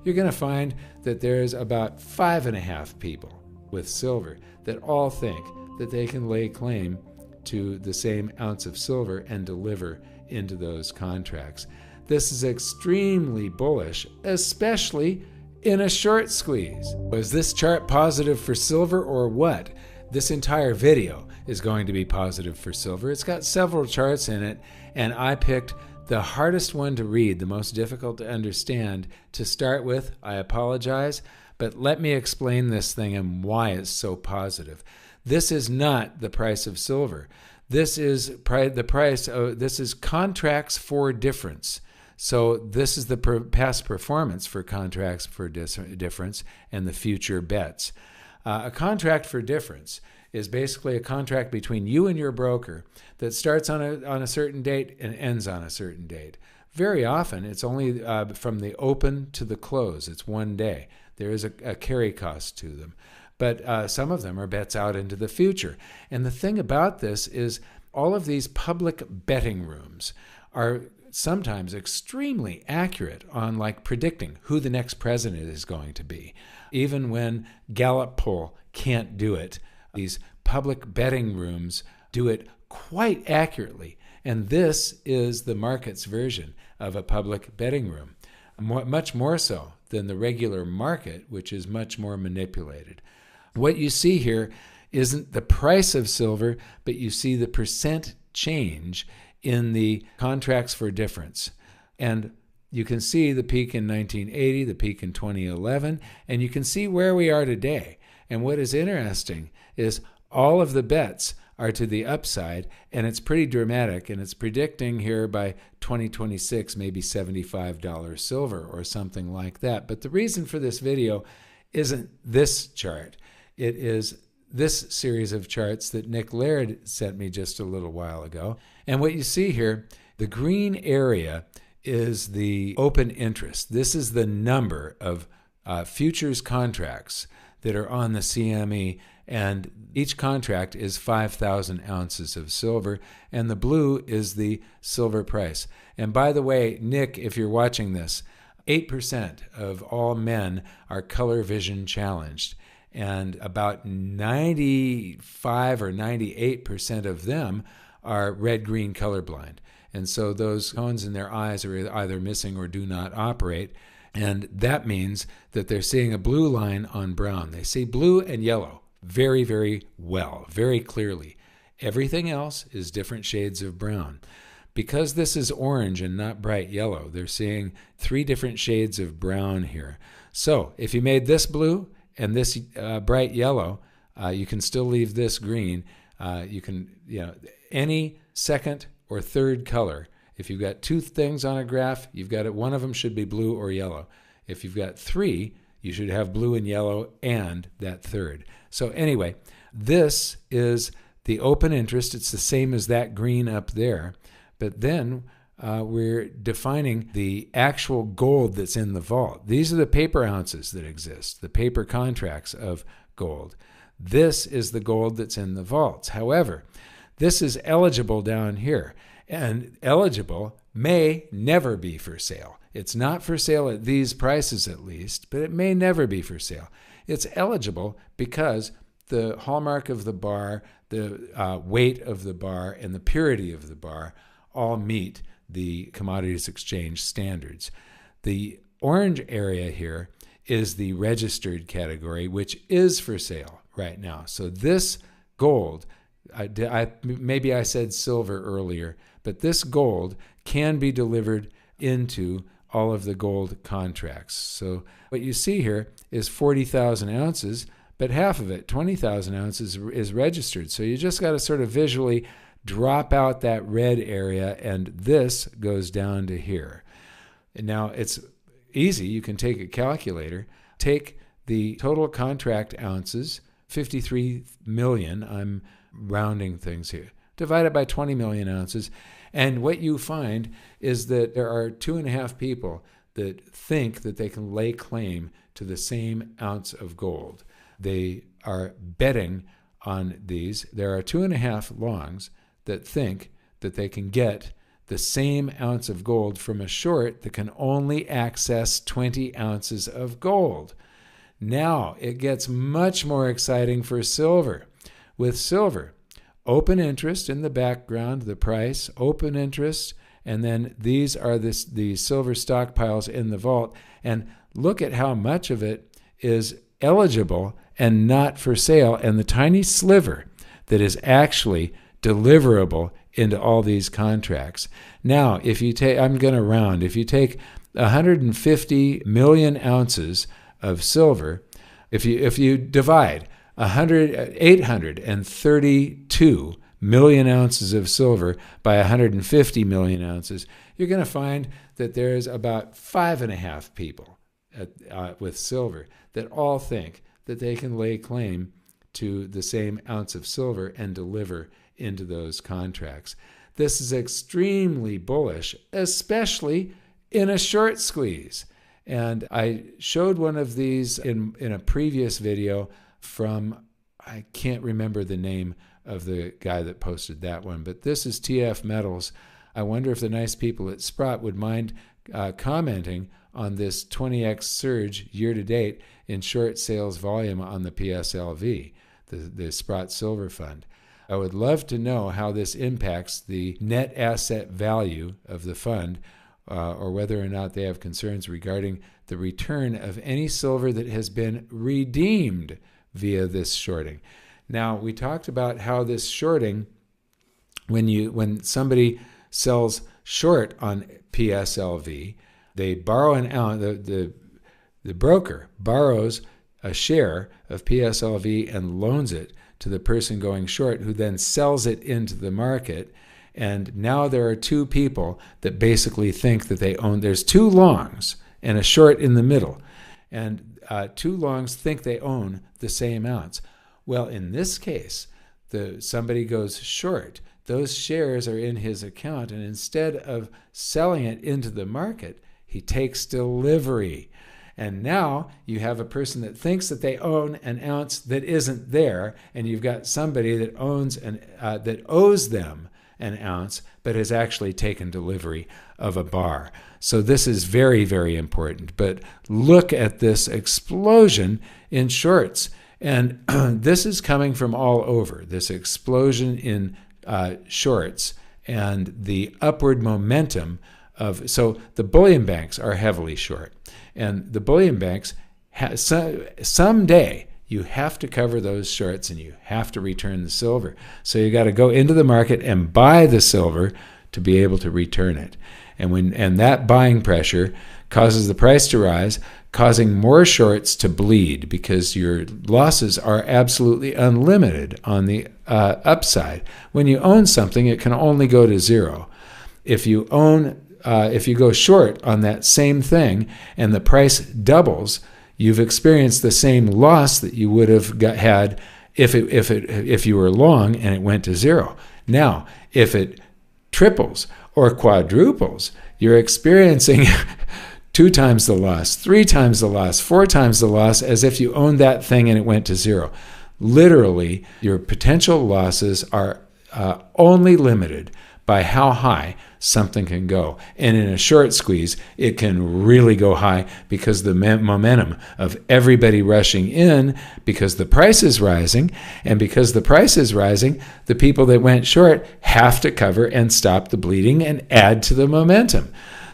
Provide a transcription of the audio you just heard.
you're going to find that there's about 5.5 people with silver that all think that they can lay claim to the same ounce of silver and deliver into those contracts. This is extremely bullish, especially in a short squeeze. Was this chart positive for silver or what? This entire video is going to be positive for silver. It's got several charts in it, and I picked the hardest one to read, the most difficult to understand to start with. I apologize, but let me explain this thing and why it's so positive. This is not the price of silver. This is the price of, this is contracts for difference. So this is the past performance for contracts for difference and the future bets. A contract for difference is basically a contract between you and your broker that starts on a certain date and ends on a certain date. Very often, it's only from the open to the close. It's one day. There is a carry cost to them. But some of them are bets out into the future. And the thing about this is all of these public betting rooms are sometimes extremely accurate on like predicting who the next president is going to be. Even when Gallup poll can't do it, these public betting rooms do it quite accurately. And this is the market's version of a public betting room, much more so than the regular market, which is much more manipulated. What you see here isn't the price of silver, but you see the percent change in the contracts for difference. And you can see the peak in 1980, the peak in 2011, and you can see where we are today. And what is interesting is all of the bets are to the upside, and it's pretty dramatic, and it's predicting here by 2026 maybe $75 silver or something like that. But the reason for this video isn't this chart. It is this series of charts that Nick Laird sent me just a little while ago. And what you see here, the green area is the open interest. This is the number of futures contracts that are on the CME, and each contract is 5,000 ounces of silver, and the blue is the silver price. And by the way, Nick, if you're watching this, 8% of all men are color vision challenged, and about 95 or 98% of them are red-green colorblind. And so those cones in their eyes are either missing or do not operate. And that means that they're seeing a blue line on brown. They see blue and yellow very, very well, very clearly. Everything else is different shades of brown. Because this is orange and not bright yellow, they're seeing 3 different shades of brown here. So if you made this blue and this bright yellow, you can still leave this green. You can, any second or third color. If you've got 2 things on a graph, you've got it. One of them should be blue or yellow. If you've got 3, you should have blue and yellow and that third. So anyway, this is the open interest. It's the same as that green up there. But then we're defining the actual gold that's in the vault. These are the paper ounces that exist, the paper contracts of gold. This is the gold that's in the vaults. However, this is eligible down here, and eligible may never be for sale. It's not for sale at these prices at least, but it may never be for sale. It's eligible because the hallmark of the bar, the weight of the bar, and the purity of the bar all meet the commodities exchange standards. The orange area here is the registered category, which is for sale right now. So this gold, maybe I said silver earlier, but this gold can be delivered into all of the gold contracts. So what you see here is 40,000 ounces, but half of it, 20,000 ounces, is registered. So you just got to sort of visually drop out that red area, and this goes down to here. And now it's easy. You can take a calculator, take the total contract ounces, 53 million, I'm rounding things here, divide it by 20 million ounces, and what you find is that there are 2.5 people that think that they can lay claim to the same ounce of gold. They are betting on these. There are 2.5 longs that think that they can get the same ounce of gold from a short that can only access 20 ounces of gold. Now it gets much more exciting for silver. With silver, open interest in the background, the price, open interest, and then these are the silver stockpiles in the vault. And look at how much of it is eligible and not for sale, and the tiny sliver that is actually deliverable into all these contracts. Now, if you take, I'm going to round, if you take 150 million ounces of silver, if you divide 832 million ounces of silver by 150 million ounces, you're going to find that there's about 5.5 people with silver that all think that they can lay claim to the same ounce of silver and deliver into those contracts. This is extremely bullish, especially in a short squeeze. And I showed one of these in a previous video from, I can't remember the name of the guy that posted that one, but this is TF Metals. I wonder if the nice people at Sprott would mind commenting on this 20x surge year to date in short sales volume on the PSLV, the Sprott Silver Fund. I would love to know how this impacts the net asset value of the fund, or whether or not they have concerns regarding the return of any silver that has been redeemed via this shorting. Now, we talked about how this shorting, when somebody sells short on PSLV, they borrow an ounce, the broker borrows a share of PSLV and loans it to the person going short, who then sells it into the market. And now there are two people that basically think that they own, there's two longs and a short in the middle. And two longs think they own the same ounce. Well, in this case, somebody goes short. Those shares are in his account, and instead of selling it into the market, he takes delivery. And now you have a person that thinks that they own an ounce that isn't there, and you've got somebody that that owes them an ounce, but has actually taken delivery of a bar. So this is very, very important. But look at this explosion in shorts. And this is coming from all over, this explosion in shorts and the upward momentum of, so the bullion banks are heavily short. And the bullion banks, someday, you have to cover those shorts and you have to return the silver. So you got to go into the market and buy the silver to be able to return it. And that buying pressure causes the price to rise, causing more shorts to bleed, because your losses are absolutely unlimited on the upside. When you own something, it can only go to zero. If you go short on that same thing and the price doubles, you've experienced the same loss that you would have had if you were long and it went to zero. Now, if it triples or quadruples, you're experiencing 2 times the loss, 3 times the loss, 4 times the loss, as if you owned that thing and it went to zero. Literally, your potential losses are only limited by how high something can go. And in a short squeeze, it can really go high because the momentum of everybody rushing in, because the price is rising, and because the price is rising, the people that went short have to cover and stop the bleeding and add to the momentum.